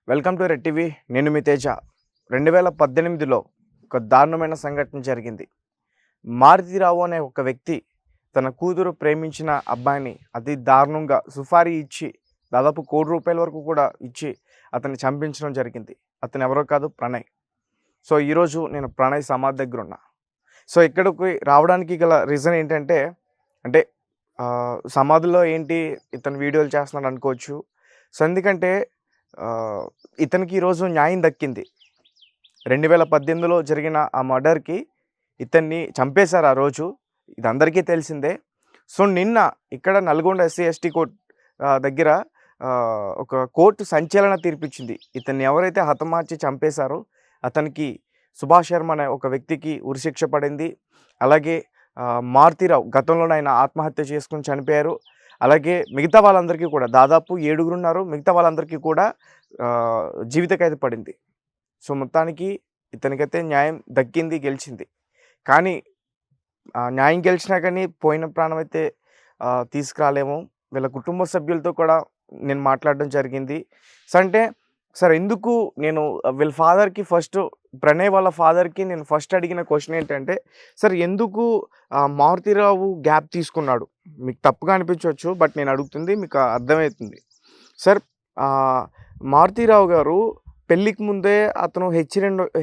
Welcome to red TV. నేను మీ తేజ. 2018లో ఒక దారుణమైన సంఘటన జరిగింది. మారుతిరావు అనే ఒక వ్యక్తి తన కూతురు ప్రేమించిన అబ్బాయిని అతి దారుణంగా సుపారీ ఇచ్చి దాదాపు ₹1,00,00,000 వరకు కూడా ఇచ్చి అతన్ని చంపించడం జరిగింది. అతను ఎవరో కాదు, ప్రణయ్. సో ఈరోజు నేను ప్రణయ్ సమాధి దగ్గర ఉన్నా. సో ఇక్కడికి రావడానికి గల రీజన్ ఏంటంటే, అంటే సమాధిలో ఏంటి ఇతను వీడియోలు చేస్తున్నాడు అనుకోవచ్చు. సో ఎందుకంటే ఇతనికి ఈరోజు న్యాయం దక్కింది. 2018లో జరిగిన ఆ మర్డర్‌కి ఇతన్ని చంపేశారు ఆ రోజు. ఇది అందరికీ తెలిసిందే. సో నిన్న ఇక్కడ నల్గొండ ఎస్సీ, ఎస్టీ దగ్గర ఒక కోర్టు సంచలన తీర్పిచ్చింది. ఇతన్ని ఎవరైతే హతమార్చి చంపేశారో అతనికి సుభాష్ శర్మ అనే ఒక వ్యక్తికి ఉరిశిక్ష పడింది. అలాగే మారుతీరావు గతంలోనే ఆయన ఆత్మహత్య చేసుకొని చనిపోయారు. అలాగే మిగతా వాళ్ళందరికీ కూడా దాదాపు 7 ఉన్నారు. మిగతా వాళ్ళందరికీ కూడా జీవిత ఖైదు పడింది. సో మొత్తానికి ఇతనికైతే న్యాయం దక్కింది, గెలిచింది. కానీ న్యాయం గెలిచినా కానీ పోయిన ప్రాణం అయితే తీసుకురాలేము. వీళ్ళ కుటుంబ సభ్యులతో కూడా నేను మాట్లాడడం జరిగింది. సో అంటే సార్ ఎందుకు నేను వీళ్ళ ఫాదర్‌కి ప్రణయ్ వాళ్ళ ఫాదర్‌కి నేను ఫస్ట్ అడిగిన క్వశ్చన్ ఏంటంటే, సార్ ఎందుకు మారుతీరావు గ్యాప్ తీసుకున్నాడు? మీకు తప్పుగా అనిపించవచ్చు, బట్ నేను అడుగుతుంది మీకు అర్థమవుతుంది. సార్ మారుతీరావు గారు పెళ్ళికి ముందే అతను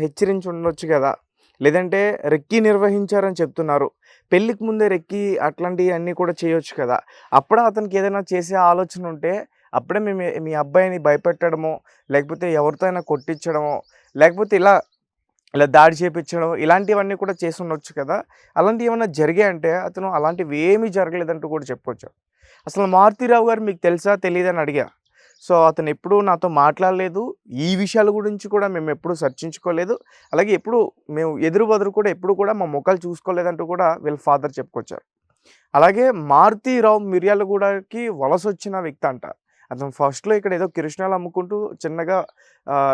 హెచ్చరించి ఉండొచ్చు కదా, లేదంటే రెక్కీ నిర్వహించారని చెప్తున్నారు. పెళ్ళికి ముందే రెక్కీ అట్లాంటివన్నీ కూడా చేయొచ్చు కదా. అప్పుడే అతనికి ఏదైనా చేసే ఆలోచన ఉంటే అప్పుడే మీ అబ్బాయిని భయపెట్టడమో, లేకపోతే ఎవరితో అయినా కొట్టించడమో, లేకపోతే ఇలా దాడి చేపించడం ఇలాంటివన్నీ కూడా చేసి ఉండొచ్చు కదా. అలాంటివి ఏమన్నా జరిగాయంటే అతను అలాంటివి ఏమీ జరగలేదంటూ కూడా చెప్పొచ్చు. అసలు మారుతీరావు గారు మీకు తెలుసా, తెలీదని అడిగా. సో అతను ఎప్పుడూ నాతో మాట్లాడలేదు. ఈ విషయాల గురించి కూడా మేము ఎప్పుడూ చర్చించుకోలేదు. అలాగే మేము ఎదురు బదురు కూడా ఎప్పుడు కూడా మా ముఖాలు చూసుకోలేదంటూ కూడా వీళ్ళ ఫాదర్ చెప్పుకొచ్చారు. అలాగే మారుతీరావు మిర్యాలగూడకి వలసొచ్చిన వ్యక్తి అంట. అతను ఫస్ట్‌లో ఇక్కడ ఏదో కిరసనాయిలు అమ్ముకుంటూ చిన్నగా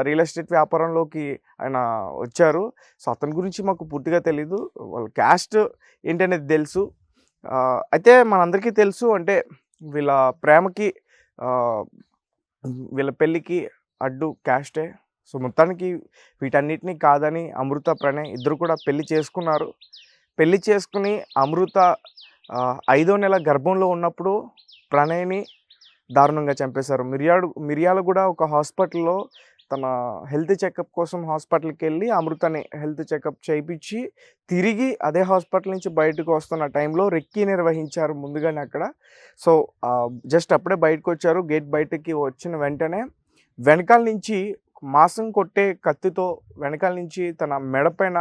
రియల్ ఎస్టేట్ వ్యాపారంలోకి ఆయన వచ్చారు. సో అతని గురించి మాకు పూర్తిగా తెలీదు. వాళ్ళ క్యాస్ట్ ఏంటనేది తెలుసు. అయితే మనందరికీ తెలుసు, అంటే వీళ్ళ ప్రేమకి వీళ్ళ పెళ్ళికి అడ్డు క్యాస్టే. సో మొత్తానికి వీటన్నిటిని కాదని అమృత, ప్రణయ్ ఇద్దరు కూడా పెళ్లి చేసుకున్నారు. పెళ్లి చేసుకుని అమృత 5వ నెల గర్భంలో ఉన్నప్పుడు ప్రణయ్‌ని దారుణంగా చంపేశారు. మిర్యాలగూడ ఒక హాస్పిటల్‌లో తన హెల్త్ చెకప్ కోసం హాస్పిటల్‌కి వెళ్ళి అమృతని హెల్త్ చెకప్ చేయించి తిరిగి అదే హాస్పిటల్ నుంచి బయటకు వస్తున్న టైంలో రెక్కీ నిర్వహించారు ముందుగానే అక్కడ. సో జస్ట్ అప్పుడే బయటకు వచ్చారు. గేట్ బయటకి వచ్చిన వెంటనే వెనకాల నుంచి మాంసం కొట్టే కత్తితో వెనకాల నుంచి తన మెడపైన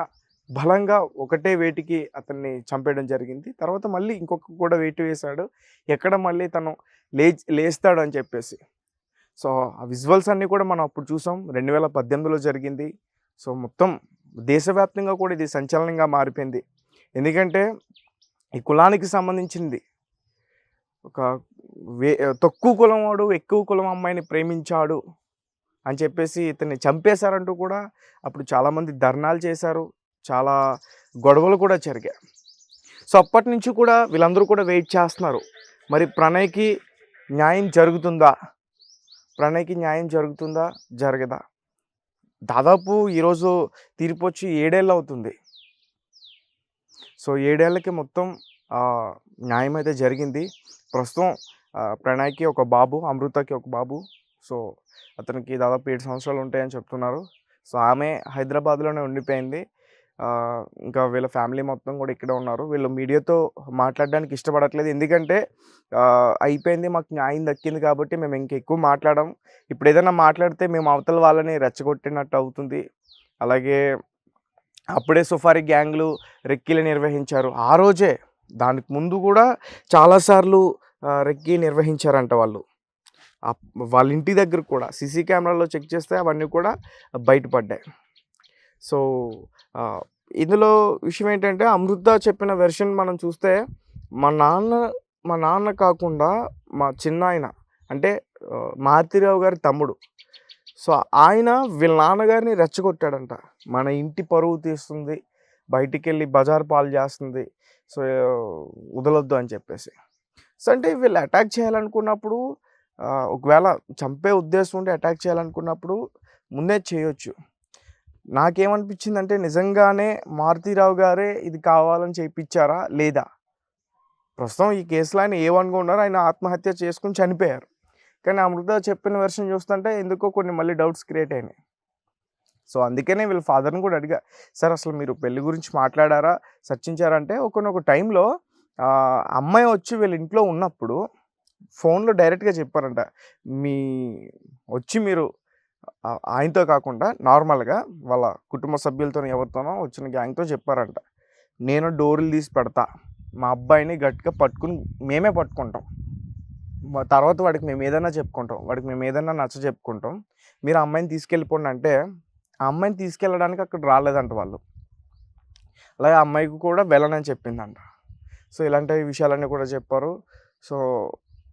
బలంగా ఒకటే వేటికి అతన్ని చంపేయడం జరిగింది. తర్వాత మళ్ళీ ఇంకొక కూడా వేటు వేశాడు, ఎక్కడ మళ్ళీ తను లేస్తాడు అని చెప్పేసి. సో ఆ విజువల్స్ అన్నీ కూడా మనం అప్పుడు చూసాం. 2018లో జరిగింది. సో మొత్తం దేశవ్యాప్తంగా కూడా ఇది సంచలనంగా మారిపోయింది. ఎందుకంటే ఈ కులానికి సంబంధించింది. ఒక తక్కువ కులం వాడు ఎక్కువ కులం అమ్మాయిని ప్రేమించాడు అని చెప్పేసి ఇతన్ని చంపేశారంటూ కూడా అప్పుడు చాలామంది ధర్నాలు చేశారు. చాలా గొడవలు కూడా జరిగాయి. సో అప్పటి నుంచి కూడా వీళ్ళందరూ కూడా వెయిట్ చేస్తున్నారు. మరి ప్రణయ్‌కి న్యాయం జరుగుతుందా? ప్రణయ్‌కి న్యాయం జరుగుతుందా? జరగదా? దాదాపు ఈరోజు తీర్పొచ్చి 7 ఏళ్ళు అవుతుంది. సో 7 ఏళ్ళకి మొత్తం న్యాయం అయితే జరిగింది. ప్రస్తుతం ప్రణయ్‌కి ఒక బాబు, అమృతకి ఒక బాబు. సో అతనికి దాదాపు 7 సంవత్సరాలు ఉంటాయని చెప్తున్నారు. సో ఆమె హైదరాబాద్‌లోనే ఉండిపోయింది. ఇంకా వీళ్ళ ఫ్యామిలీ మొత్తం కూడా ఇక్కడే ఉన్నారు. వీళ్ళు మీడియాతో మాట్లాడడానికి ఇష్టపడట్లేదు. ఎందుకంటే అయిపోయింది, మాకు న్యాయం దక్కింది కాబట్టి మేము ఇంకెక్కువ మాట్లాడం. ఇప్పుడు ఏదైనా మాట్లాడితే మేము అవతల వాళ్ళని రెచ్చగొట్టినట్టు అవుతుంది. అలాగే అప్పుడే సుపారీ గ్యాంగ్‌లు రెక్కీలు నిర్వహించారు. ఆ రోజే దానికి ముందు కూడా చాలాసార్లు రెక్కీ నిర్వహించారంట వాళ్ళు. వాళ్ళ ఇంటి దగ్గర కూడా సీసీ కెమెరాలో చెక్ చేస్తే అవన్నీ కూడా బయటపడ్డాయి. సో ఇందులో విషయం ఏంటంటే అమృత చెప్పిన వెర్షన్ మనం చూస్తే మా నాన్న కాకుండా మా చిన్నాయన, అంటే మారుతీరావు గారి తమ్ముడు. సో ఆయన వీళ్ళ నాన్నగారిని రెచ్చగొట్టాడంట. మన ఇంటి పరువు తీస్తుంది, బయటికెళ్ళి బజార్ పాలు చేస్తుంది, సో వదలొద్దు అని చెప్పేసి. సో అంటే వీళ్ళు అటాక్ చేయాలనుకున్నప్పుడు ఒకవేళ చంపే ఉద్దేశం ఉండి అటాక్ చేయాలనుకున్నప్పుడు ముందే చేయొచ్చు. నాకేమనిపించిందంటే నిజంగానే మారుతీరావు గారే ఇది కావాలని చేపిచ్చారా? లేదా? ప్రస్తుతం ఈ కేసులో ఆయన ఏ1గా ఉన్నారు. ఆయన ఆత్మహత్య చేసుకొని చనిపోయారు. కానీ అమృత చెప్పిన వెర్షన్ చూస్తుంటే ఎందుకో కొన్ని మళ్ళీ డౌట్స్ క్రియేట్ అయినాయి. సో, అందుకనే వీళ్ళ ఫాదర్‌ని కూడా అడిగా. సార్ అసలు మీరు పెళ్లి గురించి మాట్లాడారా? చర్చించారా? అంటే ఒకానొక టైంలో అమ్మాయి వచ్చి వీళ్ళ ఇంట్లో ఉన్నప్పుడు ఫోన్‌లో డైరెక్ట్‌గా చెప్పారంట. మీ వచ్చి మీరు ఆయనతో కాకుండా నార్మల్‌గా వాళ్ళ కుటుంబ సభ్యులతోనో ఎవరితోనో వచ్చిన గ్యాంగ్‌తో చెప్పారంట. నేను డోర్లు తీసి పెడతా. మా అబ్బాయిని గట్టిగా పట్టుకొని మేమే పట్టుకుంటాం. తర్వాత వాడికి మేము ఏదైనా చెప్పుకుంటాం. వాడికి మేము ఏదైనా నచ్చజెప్పుకుంటాం. మీరు ఆ అమ్మాయిని తీసుకెళ్ళిపోండి అంటే, ఆ అమ్మాయిని తీసుకెళ్ళడానికి అక్కడ రాలేదంట వాళ్ళు. అలాగే ఆ అమ్మాయికి కూడా వెళ్ళనని చెప్పిందంట. సో, ఇలాంటి విషయాలన్నీ కూడా చెప్పారు. సో,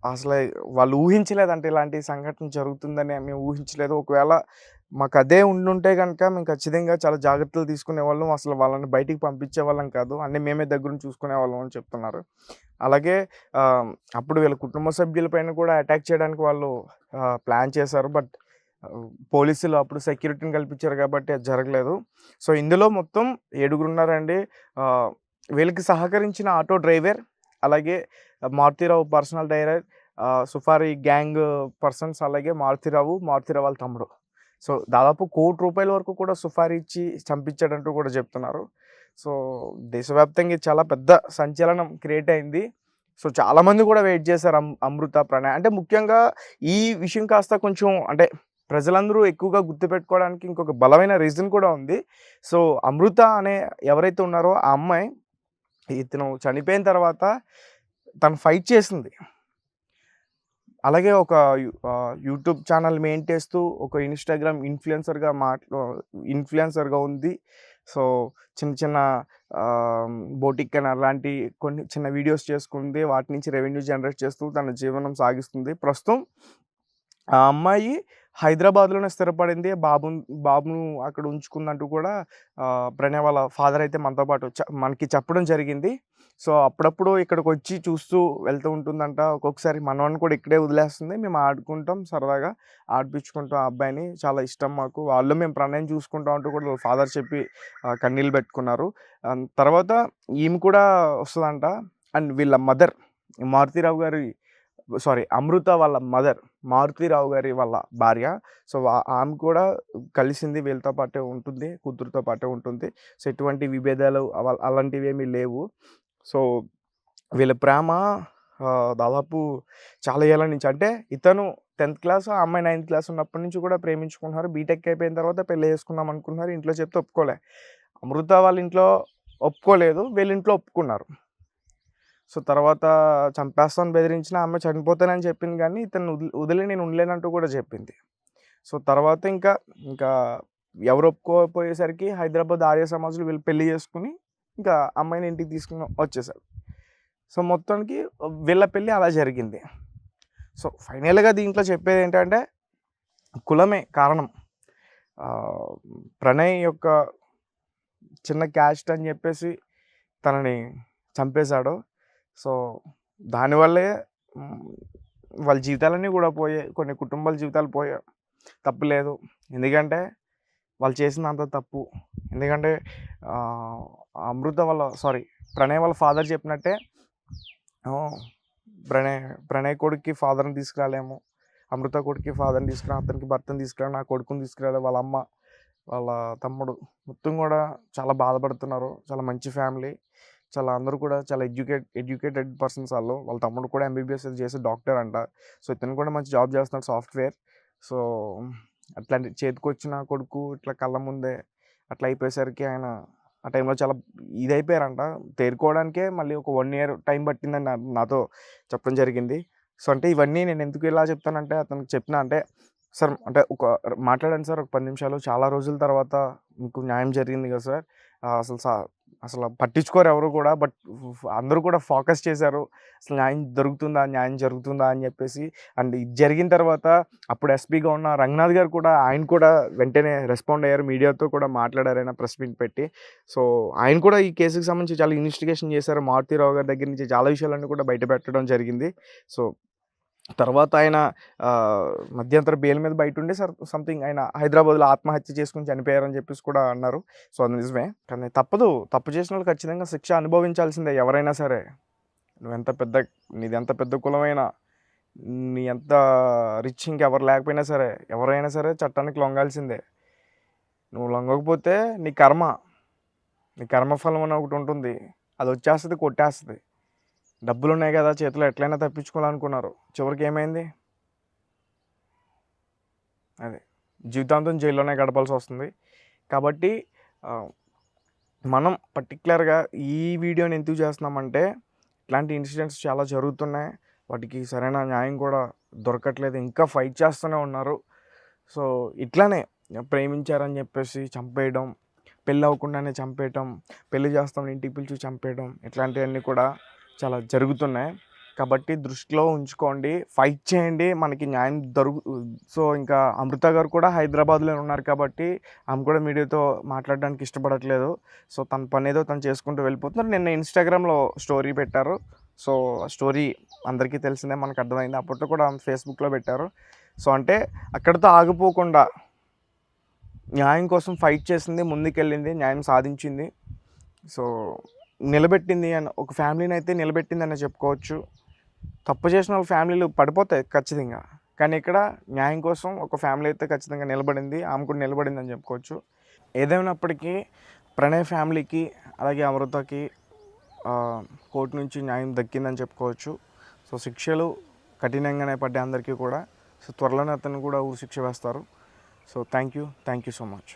అసలే వాళ్ళు ఊహించలేదంట ఇలాంటి సంఘటన జరుగుతుందని మేము ఊహించలేదు. ఒకవేళ మాకదే ఉండుంటే గనక మేము ఖచ్చితంగా చాలా జాగ్రత్తలు తీసుకునేవాళ్ళం. అసలు వాళ్ళని బయటికి పంపించేవాళ్ళం కాదు. అన్నీ మేమే దగ్గరుండి చూసుకునేవాళ్ళం అని చెప్తున్నారు. అలాగే అప్పుడు వీళ్ళ కుటుంబ సభ్యుల పైన కూడా అటాక్ చేయడానికి వాళ్ళు ప్లాన్ చేశారు. బట్ పోలీసులు అప్పుడు సెక్యూరిటీని కల్పించారు కాబట్టి అది జరగలేదు. సో, ఇందులో మొత్తం 7 ఉన్నారండి. వీళ్ళకి సహకరించిన ఆటో డ్రైవర్, అలాగే Maruti Rao personal director, supari gang persons, అలాగే మారుతీరావు వాళ్ళ తమ్ముడు. సో, దాదాపు ₹1,00,00,000 వరకు కూడా సుఫారీ ఇచ్చి చంపించాడంటూ కూడా చెప్తున్నారు. సో, దేశవ్యాప్తంగా ఇది చాలా పెద్ద సంచలనం క్రియేట్ అయింది. సో, చాలామంది కూడా వెయిట్ చేశారు అమృత, ప్రణయ్. అంటే ముఖ్యంగా ఈ విషయం కాస్త కొంచెం అంటే ప్రజలందరూ ఎక్కువగా గుర్తుపెట్టుకోవడానికి ఇంకొక బలమైన రీజన్ కూడా ఉంది. సో, అమృత అనే ఎవరైతే ఉన్నారో ఆ అమ్మాయి ఇతను చనిపోయిన తర్వాత తను ఫైట్ చేసింది. అలాగే ఒక యూట్యూబ్ ఛానల్ మెయింటైన్ చేస్తూ ఒక ఇన్‌స్టాగ్రామ్ ఇన్‌ఫ్లుయెన్సర్‌గా ఉంది. సో, చిన్న చిన్న బోటిక్ అని అలాంటి కొన్ని చిన్న వీడియోస్ చేసుకుంది. వాటి నుంచి రెవెన్యూ జనరేట్ చేస్తూ తన జీవనం సాగిస్తుంది. ప్రస్తుతం ఆ అమ్మాయి హైదరాబాద్‌లోనే స్థిరపడింది. బాబును అక్కడ ఉంచుకుందంటూ కూడా ప్రణయ్ వాళ్ళ ఫాదర్ అయితే మనతో పాటు మనకి చెప్పడం జరిగింది. సో, అప్పుడప్పుడు ఇక్కడికొచ్చి చూస్తూ వెళ్తూ ఉంటుందంట. ఒక్కొక్కసారి మనవాడిని కూడా ఇక్కడే వదిలేస్తుంది. మేము ఆడుకుంటాం సరదాగా. ఆడిపించుకుంటాం ఆ అబ్బాయిని. చాలా ఇష్టం మాకు. మేము ప్రణయ్‌ని చూసుకుంటాం అంటూ కూడా వాళ్ళ ఫాదర్ చెప్పి కన్నీళ్ళు పెట్టుకున్నారు. తర్వాత ఈమె కూడా వస్తదంట. అండ్ వీళ్ళ మదర్ మారుతీరావు గారి అమృత వాళ్ళ మదర్ మారుతీరావు గారి వాళ్ళ భార్య. సో, ఆమె కూడా కలిసింది. వీళ్ళతో పాటే ఉంటుంది. కూతురుతో పాటే ఉంటుంది. సో, ఎటువంటి విభేదాలు అలాంటివేమీ లేవు. సో, వీళ్ళ ప్రేమ దాదాపు చాలా ఏళ్ళ నుంచి, అంటే ఇతను 10th క్లాస్, ఆ అమ్మాయి 9th క్లాస్ ఉన్నప్పటి నుంచి కూడా ప్రేమించుకుంటున్నారు. బీటెక్ అయిపోయిన తర్వాత పెళ్లి చేసుకుందాం అనుకున్నారు. ఇంట్లో చెప్తే ఒప్పుకోలే. అమృత వాళ్ళ ఇంట్లో ఒప్పుకోలేదు. వీళ్ళ ఇంట్లో ఒప్పుకున్నారు. సో, తర్వాత చంపేస్తామని బెదిరించిన ఆమె చనిపోతానని చెప్పింది కానీ ఇతన్ని వదిలి నేను ఉండలేనంటూ కూడా చెప్పింది. సో, తర్వాత ఇంకా ఎవరు ఒప్పుకోకపోయేసరికి హైదరాబాద్ ఆర్య సమాజ్‌లో వీళ్ళు పెళ్లి చేసుకొని ఇంకా అమ్మాయిని ఇంటికి తీసుకొని వచ్చేసారు. సో, మొత్తానికి వీళ్ళ పెళ్లి అలా జరిగింది. సో, ఫైనల్‌గా దీంట్లో చెప్పేదేంటంటే కులమే కారణం. ప్రణయ్ యొక్క చిన్న క్యాస్ట్ అని చెప్పేసి తనని చంపేశాడు. సో, దానివల్లే వాళ్ళ జీవితాలన్నీ కూడా పోయాయి. కొన్ని కుటుంబాల జీవితాలు పోయాయి. తప్పు లేదు. ఎందుకంటే వాళ్ళు చేసిందంత తప్పు. ఎందుకంటే ప్రణయ్ వాళ్ళ ఫాదర్ చెప్పినట్టే ప్రణయ్ కొడుక్కి ఫాదర్‌ని తీసుకురాలేము. అమృత కొడుక్కి ఫాదర్‌ని తీసుకురా, అతనికి భర్తను తీసుకురా, నా కొడుకుని తీసుకురాలే. వాళ్ళ అమ్మ, వాళ్ళ తమ్ముడు మొత్తం కూడా చాలా బాధపడుతున్నారు. చాలా మంచి ఫ్యామిలీ. అందరూ కూడా చాలా ఎడ్యుకేటెడ్ పర్సన్స్ వాళ్ళు. వాళ్ళ తమ్ముడు కూడా ఎంబీబీఎస్ చేసి డాక్టర్ అంట. సో, ఇతను కూడా మంచి జాబ్ చేస్తున్నాడు, సాఫ్ట్‌వేర్. సో, అట్లాంటి చేతికొచ్చిన కొడుకు ఇట్లా కళ్ళ ముందే అట్లా అయిపోయేసరికి ఆయన ఆ టైంలో చాలా ఇదైపోయారంట. తేరుకోవడానికే మళ్ళీ ఒక 1 ఇయర్ టైం పట్టిందని నాతో చెప్పడం జరిగింది. సో, అంటే ఇవన్నీ నేను ఎందుకు ఇలా చెప్తానంటే అతనికి చెప్పిన అంటే, సార్ అంటే మాట్లాడండి సార్ ఒక 10 నిమిషాలు. చాలా రోజుల తర్వాత మీకు న్యాయం జరిగింది కదా సార్. అసలు పట్టించుకోరు ఎవరు కూడా. బట్ అందరూ కూడా ఫోకస్ చేశారు. అసలు న్యాయం జరుగుతుందా అని చెప్పేసి. అండ్ ఇది జరిగిన తర్వాత అప్పుడు ఎస్పీగా ఉన్న రంగనాథ్ గారు కూడా ఆయన కూడా వెంటనే రెస్పాండ్ అయ్యారు. మీడియాతో కూడా మాట్లాడారు ఆయన ప్రెస్ మీట్ పెట్టి. సో, ఆయన కూడా ఈ కేసుకి సంబంధించి చాలా ఇన్వెస్టిగేషన్ చేశారు. మారుతీరావు గారి దగ్గర నుంచి చాలా విషయాలన్నీ కూడా బయట పెట్టడం జరిగింది. సో, తర్వాత ఆయన మధ్యంతర బెయిల్ మీద బయట ఉండి సంథింగ్ ఆయన హైదరాబాద్లో ఆత్మహత్య చేసుకుని చనిపోయారని చెప్పేసి కూడా అన్నారు. సో అది నిజమే. కానీ తప్పదు, తప్పు చేసిన వాళ్ళు ఖచ్చితంగా శిక్ష అనుభవించాల్సిందే ఎవరైనా సరే. నీది ఎంత పెద్ద కులమైనా, నీ ఎంత రిచ్ ఇంకెవరు లేకపోయినా సరే, ఎవరైనా సరే చట్టానికి లొంగాల్సిందే. నువ్వు లొంగకపోతే నీ కర్మఫలం అని ఒకటి ఉంటుంది, అది వచ్చేస్తుంది, కొట్టేస్తుంది. డబ్బులు ఉన్నాయి కదా చేతిలో, ఎట్లయినా తప్పించుకోవాలనుకున్నారు, చివరికి ఏమైంది? అదే జీవితాంతం జైల్లోనే గడపాల్సి వస్తుంది. కాబట్టి మనం పర్టికులర్గా ఈ వీడియోని ఎందుకు చేస్తున్నామంటే, ఇట్లాంటి ఇన్సిడెంట్స్ చాలా జరుగుతున్నాయి, వాటికి సరైన న్యాయం కూడా దొరకట్లేదు, ఇంకా ఫైట్ చేస్తూనే ఉన్నారు. సో ఇట్లానే ప్రేమించారని చెప్పేసి చంపేయడం, పెళ్ళి అవ్వకుండానే చంపేయటం, పెళ్లి చేస్తాం ఇంటికి పిలిచి చంపేయడం, ఇట్లాంటివన్నీ కూడా చాలా జరుగుతున్నాయి. కాబట్టి దృష్టిలో ఉంచుకోండి, ఫైట్ చేయండి, మనకి న్యాయం సో ఇంకా అమృత గారు కూడా హైదరాబాద్లో ఉన్నారు కాబట్టి ఆమె కూడా మీడియాతో మాట్లాడడానికి ఇష్టపడట్లేదు. సో తన పని ఏదో తను చేసుకుంటూ వెళ్ళిపోతున్నారు. నిన్న ఇన్స్టాగ్రామ్లో స్టోరీ పెట్టారు. సో స్టోరీ అందరికీ తెలిసిందే, మనకు అర్థమైంది. అప్పట్లో కూడా ఆమె ఫేస్బుక్లో పెట్టారు. సో అంటే అక్కడితో ఆగిపోకుండా న్యాయం కోసం ఫైట్ చేసింది, ముందుకెళ్ళింది, న్యాయం సాధించింది. సో నిలబెట్టింది అని, ఒక ఫ్యామిలీని అయితే నిలబెట్టిందని చెప్పుకోవచ్చు. తప్పు చేసిన వాళ్ళ ఫ్యామిలీలు పడిపోతాయి ఖచ్చితంగా, కానీ ఇక్కడ న్యాయం కోసం ఒక ఫ్యామిలీ అయితే ఖచ్చితంగా నిలబడింది, ఆమె కూడా నిలబడింది అని చెప్పుకోవచ్చు. ఏదేమైనప్పటికీ ప్రణయ్ ఫ్యామిలీకి అలాగే అమృతకి కోర్టు నుంచి న్యాయం దక్కిందని చెప్పుకోవచ్చు. సో శిక్షలు కఠినంగానే పడ్డాయి అందరికీ కూడా. సో త్వరలోనే అతను కూడా ఊరి శిక్ష వేస్తారు. So thank you so much.